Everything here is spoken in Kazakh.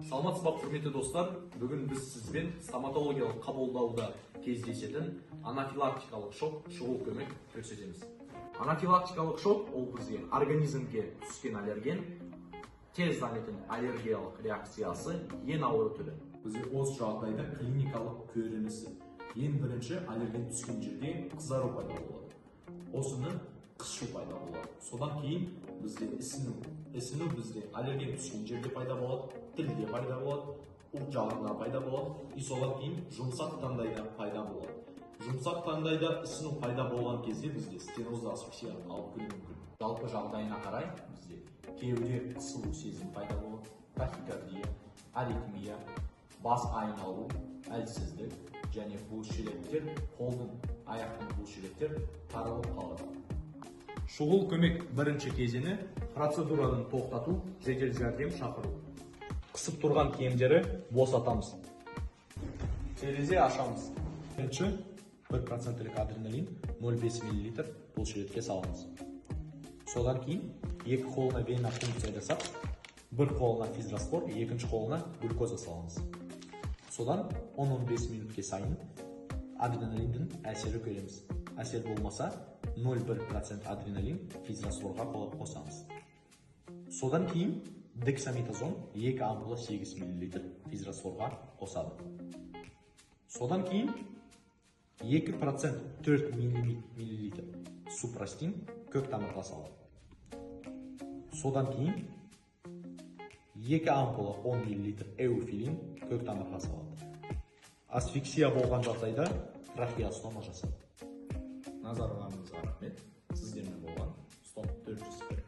Саламатсыз ба, құрметті достар. Бүгін біз сізбен стоматологиялық қабылдауда кездесетін анафилактикалық шок шұғыл көмек көрсетеміз. Анафилактикалық шок ол бізге организмге түскен аллерген тез дамитын аллергиялық реакциясы ең ауыр түрі. Бізде осы жағдайда клиникалық көрінісі ең бірінші аллерген түскен жерде қызару пайда болады. Осыны қысшу пайда болады. Содан кейін бізде ісіну бізде аллерген түскен жерде пайда болады, тілде пайда болады, ұлт жағында пайда болады, и содан кейін жұмсақ таңдайда пайда болады. Жұмсақ таңдайда ісіну пайда болған кезде бізде стенозды асфиксия алып келуі мүмкін. Жалпы жағдайына қарай бізде кеуде қысылу сезім пайда болады, тахикардия, аритмия, бас айналу, әлсіздік және бұлшелеттер, қолдың, аяқтың бұлшелеттер таралып қалады. Шұғыл көмек бірінші кезеңі процедурадан тоқтату, жедел жәрдем шақыру. Қысып тұрған киімдері босатамыз. Терезе ашамыз. Бірінші 1% адреналин 0,5 мл бұлшелетке саламыз. Содан кейін екі қолына вена функция жасап, бір қолына физраствор, екінші қолына глюкоза саламыз. Содан 10-15 минутке сайын адреналиндің әсері көреміз. Әсер болмаса 0,1% адреналин физрастворға қосамыз. Содан кейін дексаметазон 2 ампула 8 мл физрастворға қосады. Содан кейін 2% 4 мл супрастин көк тамырға салады. Содан кейін 2 ампула 10 мл эуфилин көк тамырға салады. Асфиксия болған жағдайда трахеостома жасады. Назарларыңызға рахмет. Сіздермен болған Стом 401.